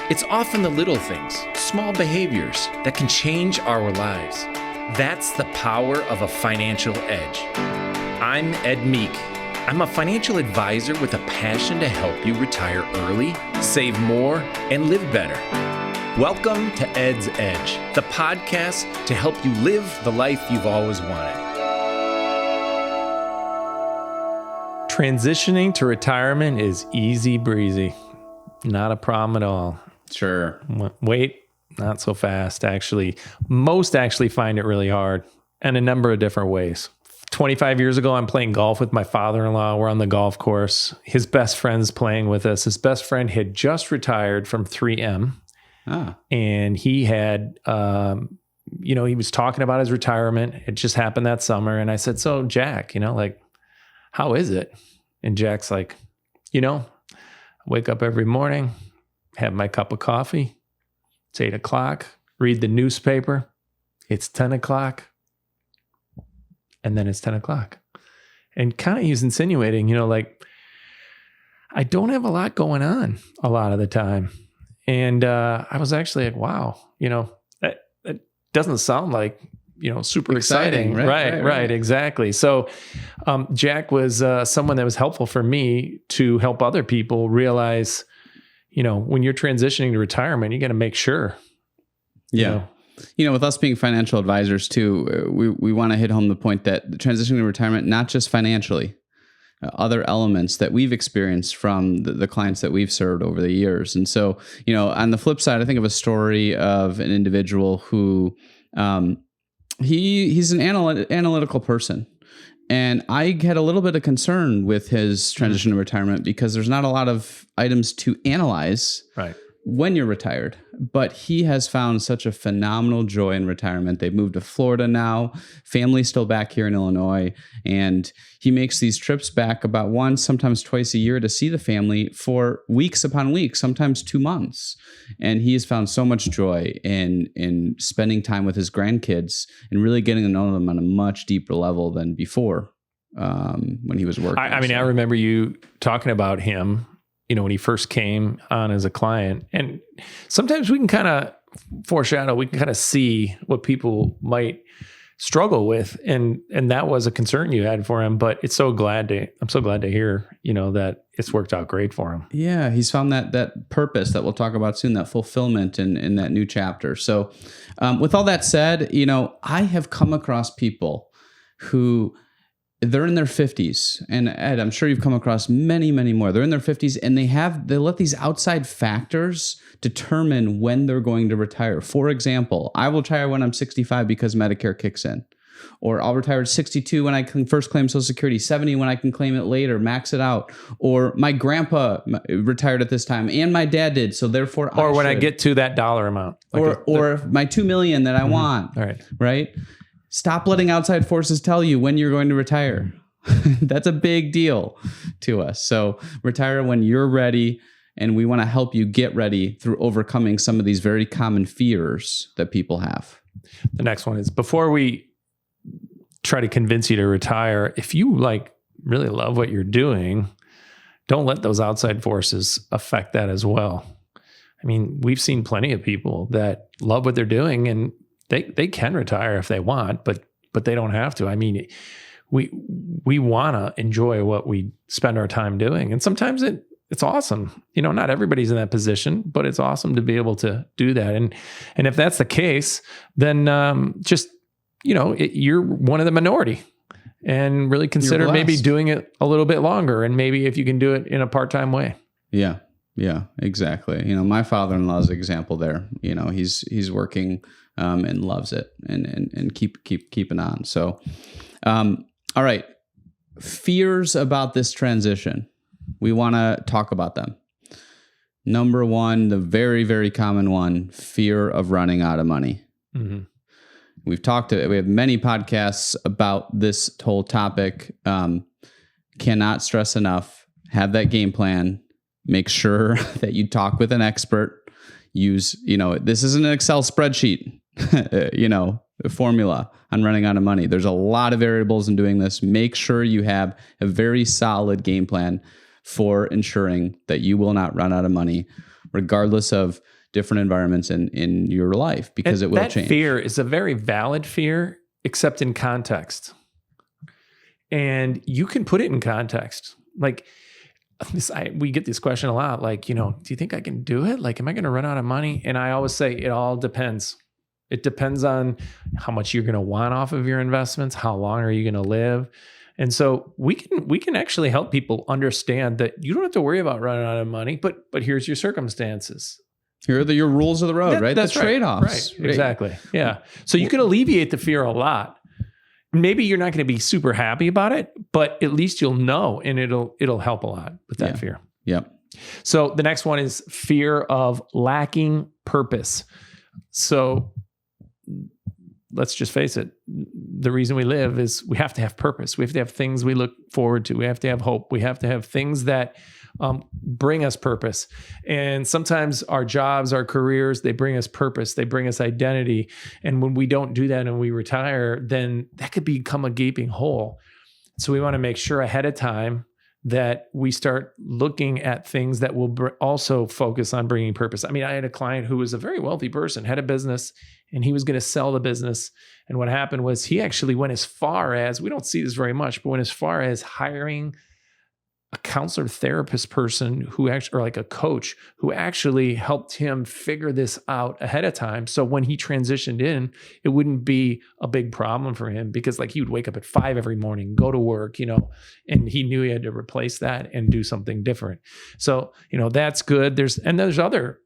It's often the little things, small behaviors that can change our lives. That's the power of a financial edge. I'm Ed Meek. I'm a financial advisor with a passion to help you retire early, save more, and live better. Welcome to Ed's Edge, the podcast to help you live the life you've always wanted. Transitioning to retirement is easy breezy. Not a problem at all. Sure. Wait, not so fast, actually. Most actually find it really hard, and a number of different ways. 25 years ago, I'm playing golf with my father-in-law. We're on the golf course. His best friend's playing with us. His best friend had just retired from 3M. And he had, he was talking about his retirement. It just happened that summer. And I said, so Jack, how is it? And Jack's like, I wake up every morning, have my cup of coffee. It's 8 o'clock, read the newspaper. It's 10 o'clock. And then it's 10 o'clock. And kind of he's insinuating, I don't have a lot going on a lot of the time. And I was actually like, wow, that doesn't sound like, super exciting. Right, exactly. So Jack was someone that was helpful for me to help other people realize, when you're transitioning to retirement, you got to make sure. Yeah. With us being financial advisors too, we want to hit home the point that transitioning to retirement, not just financially, other elements that we've experienced from the clients that we've served over the years. And so, on the flip side, I think of a story of an individual who he's an analytical person. And I had a little bit of concern with his transition to retirement because there's not a lot of items to analyze when you're retired. But he has found such a phenomenal joy in retirement. They've moved to Florida now. Family's still back here in Illinois. And he makes these trips back about once, sometimes twice a year to see the family for weeks upon weeks, sometimes 2 months. And he has found so much joy in spending time with his grandkids and really getting to know them on a much deeper level than before when he was working. I remember you talking about him when he first came on as a client. And sometimes we can kind of foreshadow, we can kind of see what people might struggle with. And that was a concern you had for him, but I'm so glad to hear, that it's worked out great for him. Yeah. He's found that purpose that we'll talk about soon, that fulfillment in that new chapter. So with all that said, I have come across people who they're in their 50s, and Ed, I'm sure you've come across many, many more. They're in their 50s, and they let these outside factors determine when they're going to retire. For example, I will retire when I'm 65 because Medicare kicks in, or I'll retire at 62 when I can first claim Social Security, 70 when I can claim it later, max it out. Or my grandpa retired at this time, and my dad did, so therefore I get to that dollar amount, or my $2 million that I want. All right, right. Stop letting outside forces tell you when you're going to retire. That's a big deal to us. So retire when you're ready, and we want to help you get ready through overcoming some of these very common fears that people have. The next one is, before we try to convince you to retire, if you really love what you're doing, don't let those outside forces affect that as well. We've seen plenty of people that love what they're doing, and they can retire if they want, but they don't have to. We want to enjoy what we spend our time doing. And sometimes it's awesome. Not everybody's in that position, but it's awesome to be able to do that. And if that's the case, then you're one of the minority, and really consider maybe doing it a little bit longer. And maybe if you can do it in a part-time way. Yeah, exactly. My father-in-law's an example there. He's working and loves it and keeping on. So, all right. Fears about this transition. We want to talk about them. Number one, the very, very common one, fear of running out of money. Mm-hmm. We have many podcasts about this whole topic. Cannot stress enough. Have that game plan. Make sure that you talk with an expert. Use, this isn't an Excel spreadsheet. Formula on running out of money. There's a lot of variables in doing this. Make sure you have a very solid game plan for ensuring that you will not run out of money, regardless of different environments in your life, because it will that change. Fear is a very valid fear, except in context. And you can put it in context. Like we get this question a lot, like, do you think I can do it? Like, am I going to run out of money? And I always say it all depends. It depends on how much you're going to want off of your investments. How long are you going to live? And so we can actually help people understand that you don't have to worry about running out of money, but here's your circumstances. Here are your rules of the road, right? That's the trade-offs. Right. Exactly. Yeah. So you can alleviate the fear a lot. Maybe you're not going to be super happy about it, but at least you'll know, and it'll help a lot with that fear. Yep. So the next one is fear of lacking purpose. So let's just face it. The reason we live is we have to have purpose. We have to have things we look forward to. We have to have hope. We have to have things that bring us purpose. And sometimes our jobs, our careers, they bring us purpose. They bring us identity. And when we don't do that and we retire, then that could become a gaping hole. So we want to make sure ahead of time that we start looking at things that will also focus on bringing purpose. I mean, I had a client who was a very wealthy person, had a business, and he was going to sell the business. And what happened was he actually went as far as, we don't see this very much, but went as far as hiring a counselor therapist person who actually, or like a coach who actually helped him figure this out ahead of time. So when he transitioned in, it wouldn't be a big problem for him, because like he would wake up at 5 every morning, go to work, and he knew he had to replace that and do something different. So, that's good. There's other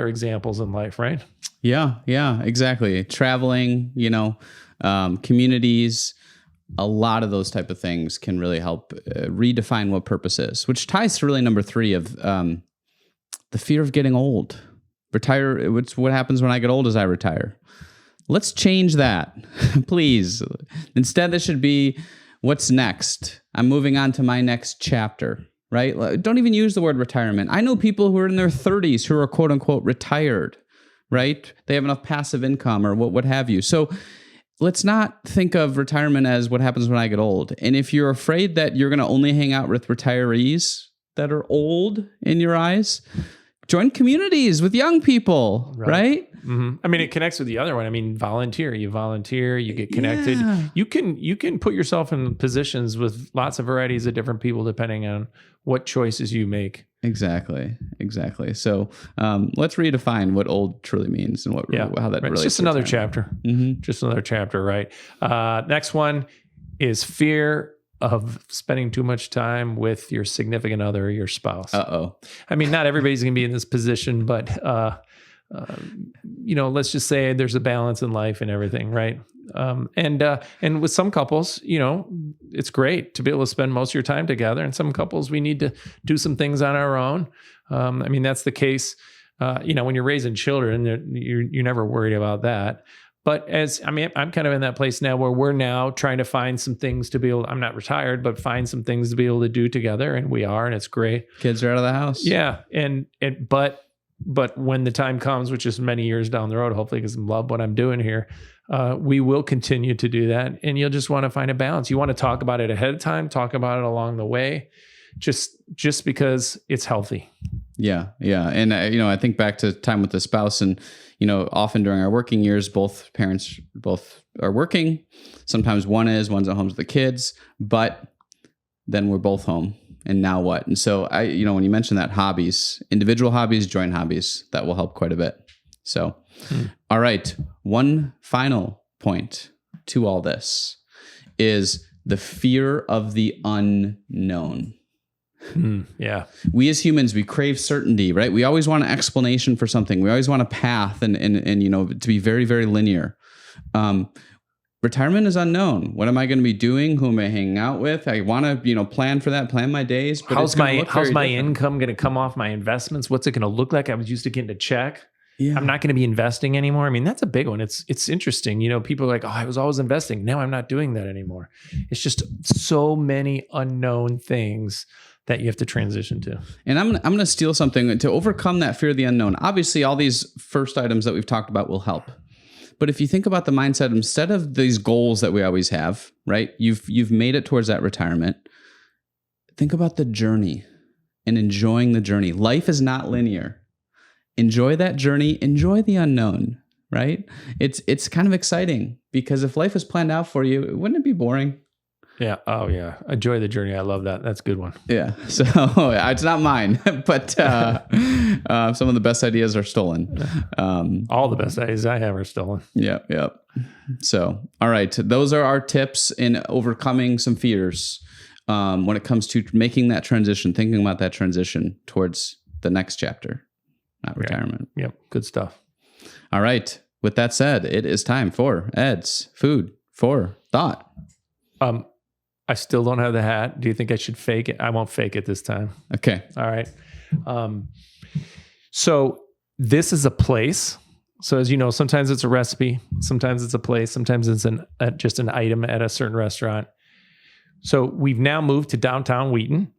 examples in life, right? Yeah, exactly. Traveling, communities, a lot of those type of things can really help redefine what purpose is, which ties to really number 3 of the fear of getting old. Retire. What happens when I get old is I retire. Let's change that, please. Instead, this should be what's next. I'm moving on to my next chapter, right? Don't even use the word retirement. I know people who are in their 30s who are quote unquote retired, right? They have enough passive income or what have you. So let's not think of retirement as what happens when I get old. And if you're afraid that you're going to only hang out with retirees that are old in your eyes, join communities with young people, right? Mm-hmm. I mean, it connects with the other one. I mean, volunteer, you get connected. Yeah. You can put yourself in positions with lots of varieties of different people depending on what choices you make. Exactly. So let's redefine what old truly means and how that relates. It's just another chapter. Mm-hmm. Just another chapter, right? Next one is fear of spending too much time with your significant other or your spouse. Uh-oh. I mean, not everybody's going to be in this position, but let's just say there's a balance in life and everything, right? And with some couples, it's great to be able to spend most of your time together. And some couples, we need to do some things on our own. I mean, that's the case. When you're raising children, you're never worried about that. But I'm kind of in that place now where we're now trying to find some things to be able, I'm not retired, but find some things to be able to do together. And we are, and it's great. Kids are out of the house. Yeah. But when the time comes, which is many years down the road, hopefully, because I love what I'm doing here, we will continue to do that. And you'll just want to find a balance. You want to talk about it ahead of time, talk about it along the way, just because it's healthy. Yeah. And, I think back to time with the spouse, and, often during our working years, both parents are working. Sometimes one's at home with the kids, but then we're both home. And now what? And so when you mentioned that hobbies, individual hobbies, joint hobbies, that will help quite a bit. So, All right. One final point to all this is the fear of the unknown. Yeah. We as humans, we crave certainty, right? We always want an explanation for something. We always want a path and to be very, very linear. Retirement is unknown. What am I going to be doing? Who am I hanging out with? I want to, plan for that, plan my days. But how's my income going to come off my investments? What's it going to look like? I was used to getting a check. Yeah. I'm not going to be investing anymore. I mean, that's a big one. It's interesting. People are like, oh, I was always investing. Now I'm not doing that anymore. It's just so many unknown things that you have to transition to. And I'm going to steal something to overcome that fear of the unknown. Obviously, all these first items that we've talked about will help. But if you think about the mindset, instead of these goals that we always have, right? You've made it towards that retirement. Think about the journey and enjoying the journey. Life is not linear. enjoy that journey, enjoy the unknown, right? It's kind of exciting because if life is planned out for you, wouldn't it be boring? Yeah. Oh, yeah. Enjoy the journey. I love that. That's a good one. Yeah. So it's not mine, but some of the best ideas are stolen. All the best ideas I have are stolen. Yep. Yep. So, all right. Those are our tips in overcoming some fears when it comes to making that transition, thinking about that transition towards the next chapter, not retirement. Yep. Good stuff. All right. With that said, it is time for Ed's Food for Thought. I still don't have the hat. Do you think I should fake it? I won't fake it this time. Okay. All right. So this is a place. So as you know, sometimes it's a recipe, sometimes it's a place, sometimes it's just an item at a certain restaurant. So we've now moved to downtown Wheaton.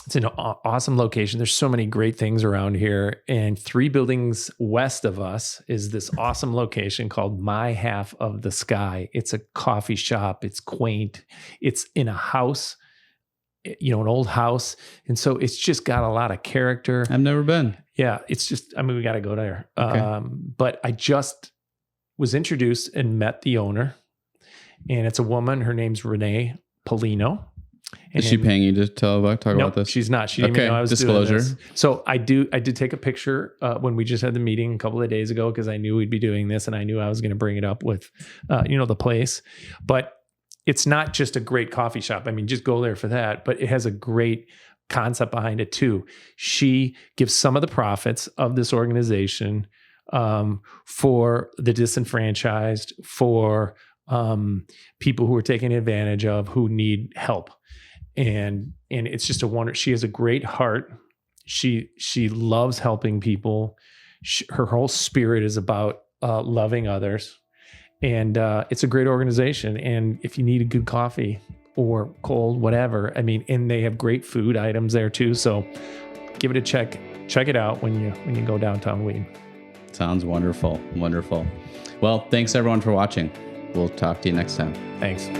It's an awesome location. There's so many great things around here. And 3 buildings west of us is this awesome location called My Half of the Sky. It's a coffee shop. It's quaint. It's in a house, an old house. And so it's just got a lot of character. I've never been. Yeah. It's just, we got to go there. Okay. But I just was introduced and met the owner. And it's a woman. Her name's Renee Polino. Is she paying you to talk about this? She's not. She didn't even know I was disclosure. doing this. So I did take a picture when we just had the meeting a couple of days ago because I knew we'd be doing this and I knew I was going to bring it up with, the place. But it's not just a great coffee shop. Just go there for that. But it has a great concept behind it too. She gives some of the profits of this organization for the disenfranchised, for people who are taken advantage of, who need help. And it's just a wonder. She has a great heart. She loves helping people. Her whole spirit is about loving others. And it's a great organization. And if you need a good coffee or cold, whatever, and they have great food items there too. So give it a check. Check it out when you go downtown Wheaton. Sounds wonderful. Wonderful. Well, thanks everyone for watching. We'll talk to you next time. Thanks.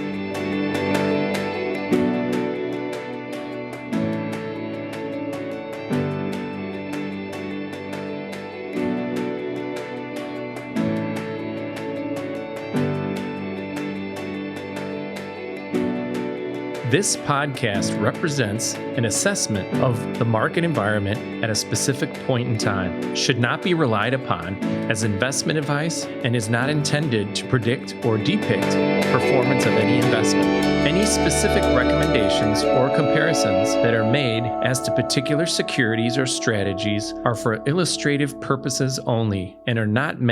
This podcast represents an assessment of the market environment at a specific point in time, should not be relied upon as investment advice, and is not intended to predict or depict performance of any investment. Any specific recommendations or comparisons that are made as to particular securities or strategies are for illustrative purposes only and are not meant